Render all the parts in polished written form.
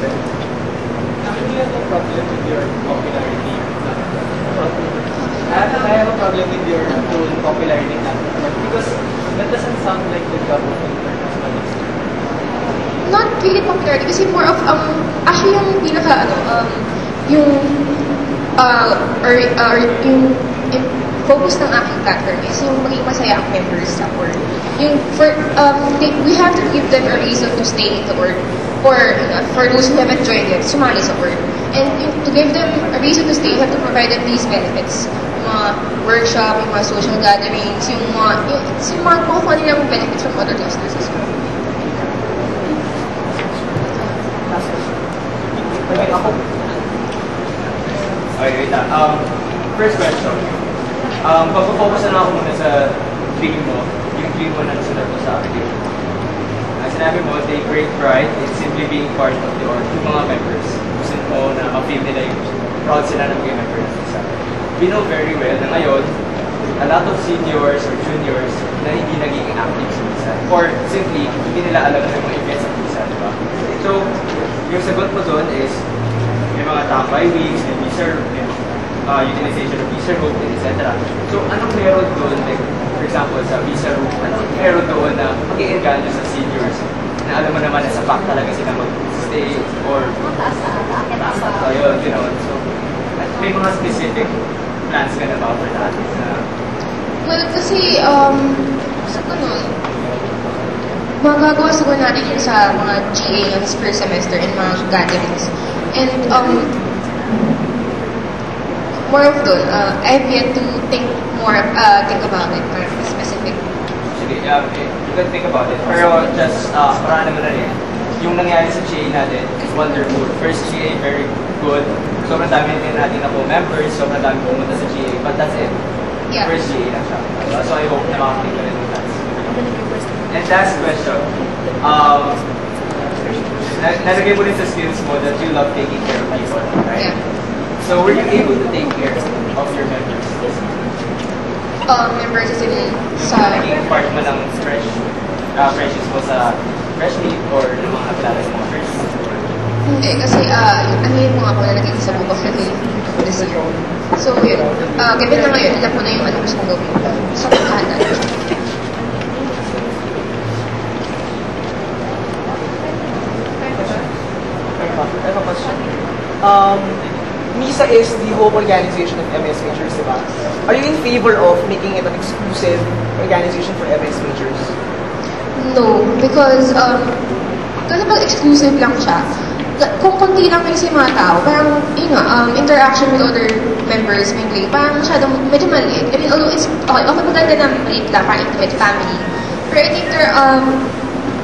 Actually, I have a problem with your popularity. I have a problem with your full popularity because that doesn't sound like the government purpose. Not really popularity kasi more of actually yung pinaka yung yung focus ng aking platform is yung maging masaya ang members sa org. Yung we have to give them a reason to stay in the org, or for those who haven't joined yet, sumali sa org. And to give them a reason to stay, you have to provide them these benefits. Yung mga workshop, yung mga social gatherings, yung mga kukuha nilang benefits from other clusters as well. Okay, wait lang. First question. Pag-focus na ako muna sa dream mo, yung dream mo na nasunod mo sa application. Sinabi mo, take great pride in simply being part of the org, yung mga members. Gusto mo na ma-feel nila yung proud sila na maging member ng isa. We know very well na ngayon, a lot of seniors or juniors na hindi nagiging active sa PISA. Or simply, hindi nila alam na yung mga events sa PISA, di ba? So, yung sagot mo doon is, may mga tambay weeks, may PISA, utilization of PISA room, etc. So, anong meron doon, like, for example, sa PISA room, anong meron doon na mag-i-engage sa seniors na alam mo naman na sa fact talaga sila mag-stay or so, yun, you know. So, may mga specific plans ka na ba for that? Well, kasi, sa ganun, magagawa siguro natin yun sa mga GA yung per semester and mga gatherings. And, more of those, I've yet to think about it, more specific. Sige, you can think about it. Pero just, parang naman na rin, yung nangyari sa GA natin is wonderful. First GA, very good. Sobrang dami din natin na po members, sobrang dami pumunta sa GA, but that's it. Yeah. First GA lang siya. So I hope na makakita rin ng plans. And last question. Nalagay mo rin sa skills mo that you love taking care of people, right? Yeah. So were you able to take care of your members? Members is in sa... Naging part mo ng freshies mo sa fresh meet or ng mga kilala sa mga first? Hindi, kasi ano yung mga ako na naging sa buko this year. So yun, given na ngayon, alam ko na yung ano gusto kong gawin sa pagkanan. I have a question. MISA is the home organization of MS majors, diba? Are you in favor of making it an exclusive organization for MS majors? No, because kasi pag exclusive lang siya, kung konti lang kasi mga tao, parang yun nga, interaction with other members, parang masyadong medyo maliit. I mean, although it's okay maganda na maliit lang, parang intimate family. Pero I think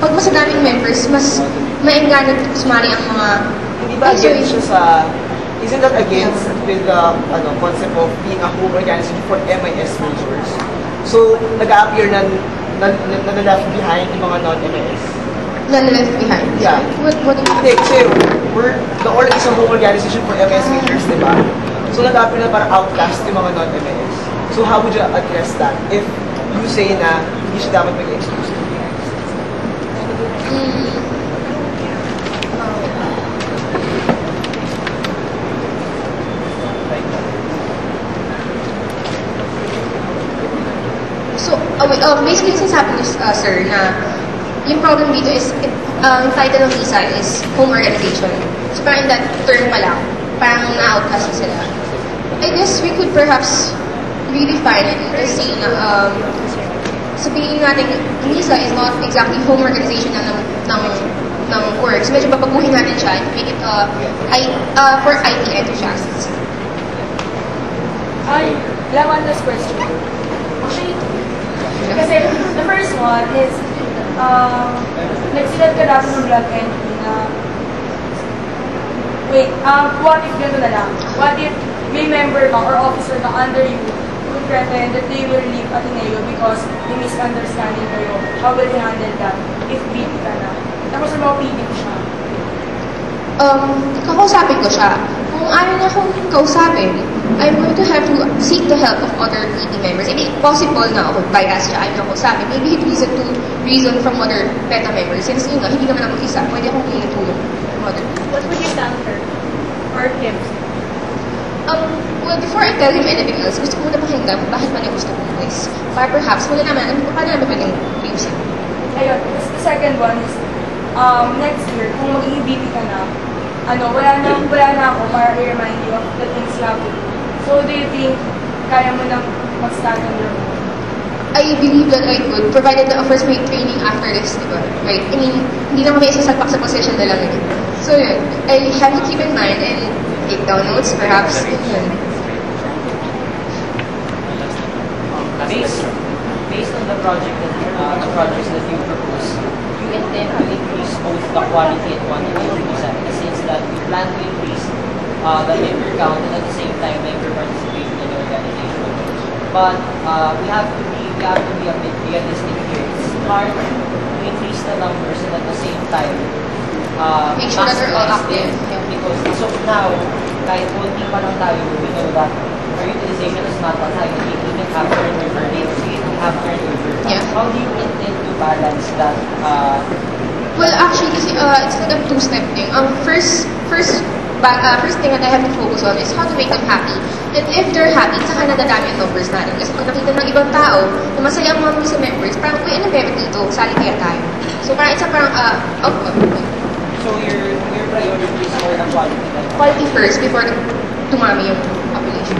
pag mas daming members, mas maengganit sumali ang mga... Hindi ba against siya sa... Isn't that against with the concept of being a home organization for MIS majors? So, nag-a-appear na left behind yung mga non-MIS? Left behind? Yeah. What do you mean? Hindi, kasi the org is a home organization for MIS majors, di ba? So, nag-a-appear na parang outcast yung mga non-MIS. So, how would you address that if you say na hindi siya dapat maging exclusive? So, basically, sinasabi niyo, sir, na yung problem dito is, yung title ng MISA is home organization. So, parang in that term pa lang, parang na-outcast na sila. I guess we could perhaps redefine it kasi sabihin natin, MISA is not exactly home organization ng org. So, medyo babaguhin natin siya and make it for IT enthusiasts. I have one last question. Actually, kasi the first one is, nagsilat ka natin ng blood entry na, wait, what if gano'n na lang? What if may member ka or officer ka under you who pretend that they will leave Ateneo because may misunderstanding kayo? How will you handle that if BP ka na? Tapos na mapipig siya. Kakausapin ko siya. Kung ayaw niya akong kausapin, I'm going to have to seek the help of other PT members. I mean, possible na ako bias siya, ayaw niya kausapin. Maybe he'd reason from other PETA members. Since yun nga, hindi naman ako isa, pwede akong tulong from other people. tell him anything else, gusto ko muna pakinggan kung bakit pa niya gusto kong voice. Para perhaps, wala naman, paano naman pwedeng ayusin. Ayun, the second one is, next year, kung magiging VP ka na, wala na ako para i-remind you of the things you have to do. So, do you think kaya mo nang mag-stand on your own? I believe that I could, provided na offers may training after this, di ba? Right? I mean, hindi naman may isasalpak sa position na lang yun. So yun, I have to keep in mind and take down notes, perhaps. Yun. Based on the projects that you propose, you intend to increase both the quality and quantity of visa in the sense that you plan to increase the member count and at the same time member participation in the organization. But we have to be a bit realistic here. It's hard to increase the numbers and at the same time Make sure that they're all active. because as of now, kahit konti pa lang tayo, we know that our utilization is not that high. We even have turnover rates, we even have turnover. Yeah. How do you intend to balance that? Well, actually, kasi it's like a two-step thing. First thing that I have to focus on is how to make them happy. And if they're happy, saka nadadami yung numbers natin. Kasi pag nakita ng ibang tao na masaya ang mga sa members, parang, uy, ano meron dito? Sali kaya tayo. So, parang it's a parang outcome. So your priority is more the quality than Quality first before dumami yung population.